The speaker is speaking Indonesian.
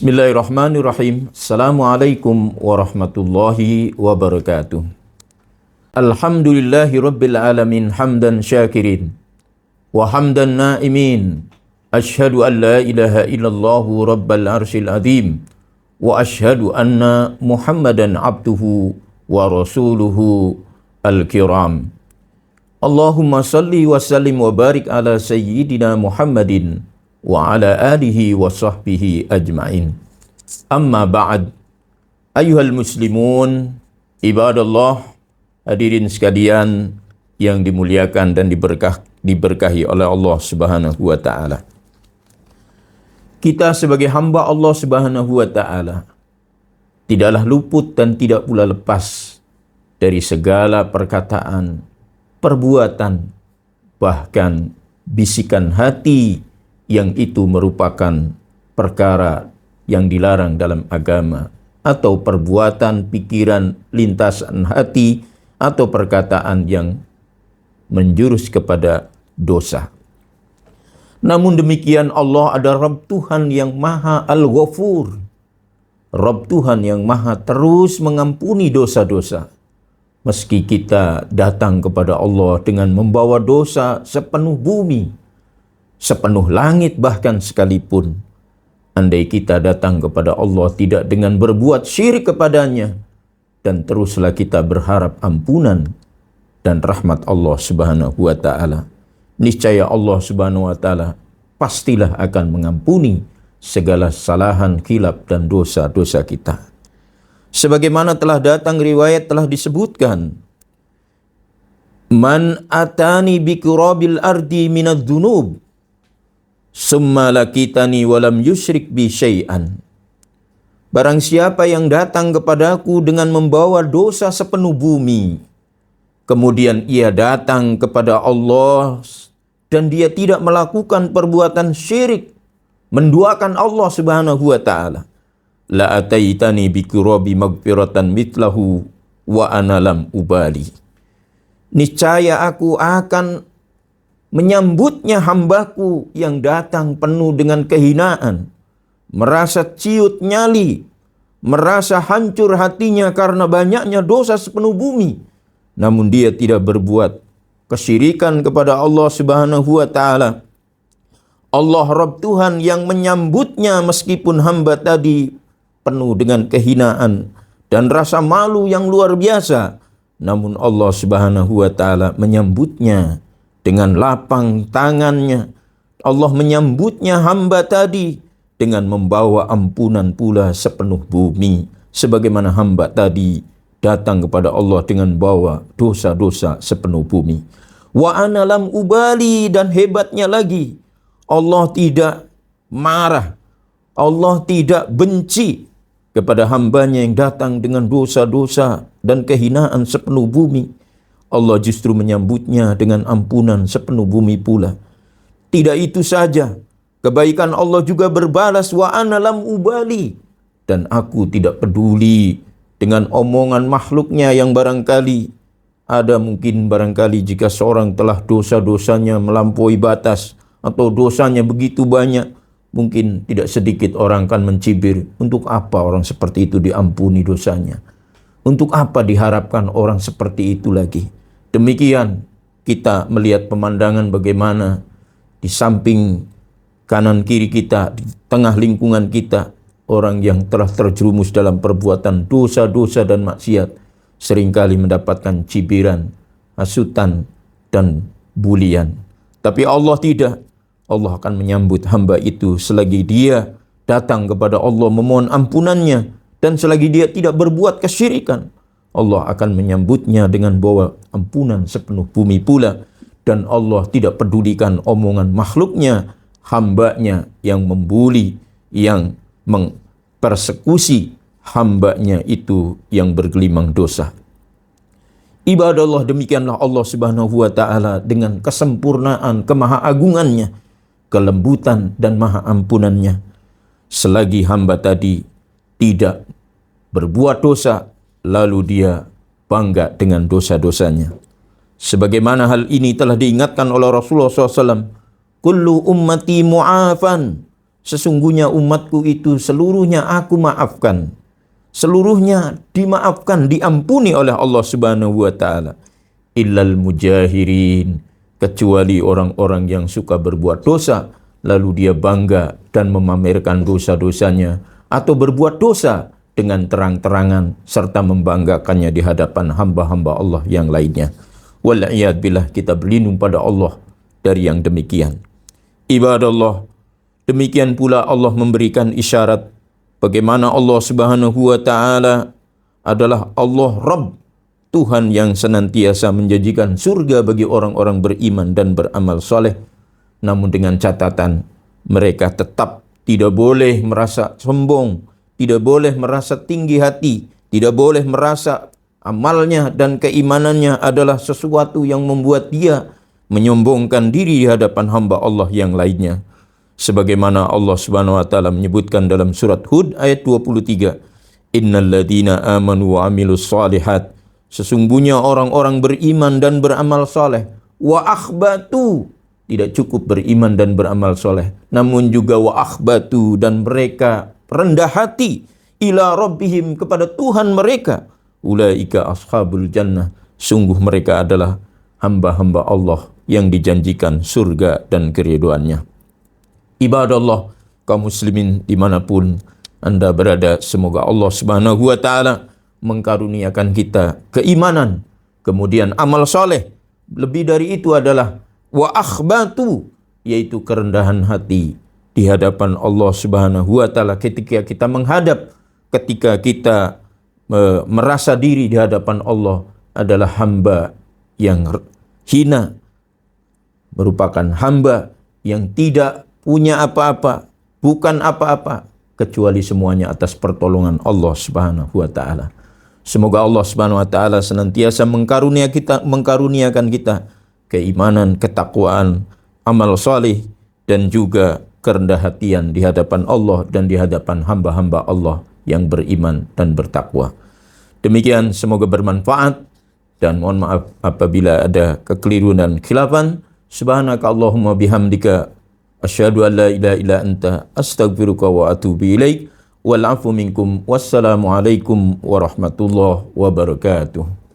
Bismillahirrahmanirrahim. Assalamualaikum warahmatullahi wabarakatuh. Alhamdulillahi rabbil alamin hamdan syakirin wa hamdan na'imin. Ashhadu an la ilaha illallahu rabbal arsyil azim wa ashhadu anna Muhammadan abduhu wa rasuluhu al-kiram. Allahumma salli wa sallim wa barik ala sayyidina Muhammadin wa ala alihi wa sahbihi ajma'in. Amma ba'd. Ayuhal muslimun, ibadallah, hadirin sekalian yang dimuliakan dan diberkahi oleh Allah Subhanahu wa taala. Kita sebagai hamba Allah Subhanahu wa taala tidaklah luput dan tidak pula lepas dari segala perkataan, perbuatan, bahkan bisikan hati yang itu merupakan perkara yang dilarang dalam agama, atau perbuatan, pikiran, lintasan hati, atau perkataan yang menjurus kepada dosa. Namun demikian, Allah ada Rabb Tuhan yang Maha Al-Ghafur, Rabb Tuhan yang Maha terus mengampuni dosa-dosa. Meski kita datang kepada Allah dengan membawa dosa sepenuh bumi, sepenuh langit bahkan sekalipun, andai kita datang kepada Allah tidak dengan berbuat syirik kepadanya, dan teruslah kita berharap ampunan dan rahmat Allah Subhanahu wa taala, niscaya Allah Subhanahu wa taala pastilah akan mengampuni segala kesalahan, khilaf dan dosa-dosa kita. Sebagaimana telah datang riwayat telah disebutkan, man atani biqurabil ardi minadz dzunub summa lakitani walam yusyrik bi syai'an. Barang siapa yang datang kepadaku dengan membawa dosa sepenuh bumi, kemudian ia datang kepada Allah dan dia tidak melakukan perbuatan syirik, menduakan Allah Subhanahu wa taala, la ataitani bi qurabi magfiratan mitlahu wa ana lam ubali. Niscaya aku akan menyambutnya hambaku yang datang penuh dengan kehinaan, merasa ciut nyali, merasa hancur hatinya karena banyaknya dosa sepenuh bumi, namun dia tidak berbuat kesyirikan kepada Allah Subhanahu wa taala. Allah Rabb Tuhan yang menyambutnya meskipun hamba tadi penuh dengan kehinaan dan rasa malu yang luar biasa, namun Allah Subhanahu wa taala menyambutnya dengan lapang tangannya. Allah menyambutnya hamba tadi dengan membawa ampunan pula sepenuh bumi, sebagaimana hamba tadi datang kepada Allah dengan bawa dosa-dosa sepenuh bumi. Wa ana lam ubali, dan hebatnya lagi, Allah tidak marah, Allah tidak benci kepada hambanya yang datang dengan dosa-dosa dan kehinaan sepenuh bumi. Allah justru menyambutnya dengan ampunan sepenuh bumi pula. Tidak itu saja, kebaikan Allah juga berbalas, wa ana lam ubali, dan aku tidak peduli dengan omongan makhluknya yang barangkali ada, mungkin barangkali jika seorang telah dosa-dosanya melampaui batas atau dosanya begitu banyak, mungkin tidak sedikit orang akan mencibir, untuk apa orang seperti itu diampuni dosanya? Untuk apa diharapkan orang seperti itu lagi? Demikian kita melihat pemandangan bagaimana di samping kanan kiri kita, di tengah lingkungan kita, orang yang telah terjerumus dalam perbuatan dosa-dosa dan maksiat seringkali mendapatkan cibiran, hasutan, dan bulian. Tapi Allah tidak. Allah akan menyambut hamba itu selagi dia datang kepada Allah memohon ampunannya, dan selagi dia tidak berbuat kesyirikan. Allah akan menyambutnya dengan bawa ampunan sepenuh bumi pula. Dan Allah tidak pedulikan omongan makhluknya, hambanya yang membuli, yang mempersekusi hambanya itu yang bergelimang dosa. Ibadah Allah, demikianlah Allah Subhanahu wa taala dengan kesempurnaan kemahaagungannya, kelembutan dan maha ampunannya. Selagi hamba tadi tidak berbuat dosa, lalu dia bangga dengan dosa-dosanya. Sebagaimana hal ini telah diingatkan oleh Rasulullah SAW, kullu ummati mu'afan, sesungguhnya umatku itu seluruhnya aku maafkan. Seluruhnya dimaafkan, diampuni oleh Allah Subhanahu wa taala. Illal mujahirin, kecuali orang-orang yang suka berbuat dosa lalu dia bangga dan memamerkan dosa-dosanya, atau berbuat dosa dengan terang-terangan serta membanggakannya di hadapan hamba-hamba Allah yang lainnya. Wal'iyad billah, kita berlindung pada Allah dari yang demikian. Ibadallah, demikian pula Allah memberikan isyarat bagaimana Allah Subhanahu wa taala adalah Allah Rabb, Tuhan yang senantiasa menjanjikan surga bagi orang-orang beriman dan beramal soleh. Namun dengan catatan, mereka tetap tidak boleh merasa sombong, tidak boleh merasa tinggi hati, tidak boleh merasa amalnya dan keimanannya adalah sesuatu yang membuat dia menyombongkan diri di hadapan hamba Allah yang lainnya. Sebagaimana Allah Subhanahu wa taala menyebutkan dalam surat Hud ayat 23, Innal ladina amanu wa amilus shalihat, sesungguhnya orang-orang beriman dan beramal soleh, wa akhbatu, tidak cukup beriman dan beramal soleh, namun juga wa akhbatu, dan mereka rendah hati, ila rabbihim, kepada Tuhan mereka, ulaika ashabul jannah, sungguh mereka adalah hamba-hamba Allah yang dijanjikan surga dan keridhoannya. Ibadallah, kaum muslimin dimanapun Anda berada, semoga Allah Subhanahu wa taala mengkaruniakan kita keimanan, kemudian amal soleh. Lebih dari itu adalah wa akhbatu, yaitu kerendahan hati di hadapan Allah Subhanahu wa taala ketika kita menghadap, ketika kita merasa diri di hadapan Allah adalah hamba yang hina, merupakan hamba yang tidak punya apa-apa, bukan apa-apa, kecuali semuanya atas pertolongan Allah Subhanahu wa taala. Semoga Allah Subhanahu wa taala senantiasa mengkaruniakan kita keimanan, ketakwaan, amal salih, dan juga kerendah hatian di hadapan Allah dan di hadapan hamba-hamba Allah yang beriman dan bertakwa. Demikian, semoga bermanfaat, dan mohon maaf apabila ada kekeliruan dan khilafan. Subhanaka Allahumma bihamdika asyhadu an la ilaha illa anta astaghfiruka wa atubu ilaik. Wal afu minkum. Wassalamu alaikum warahmatullahi wabarakatuh.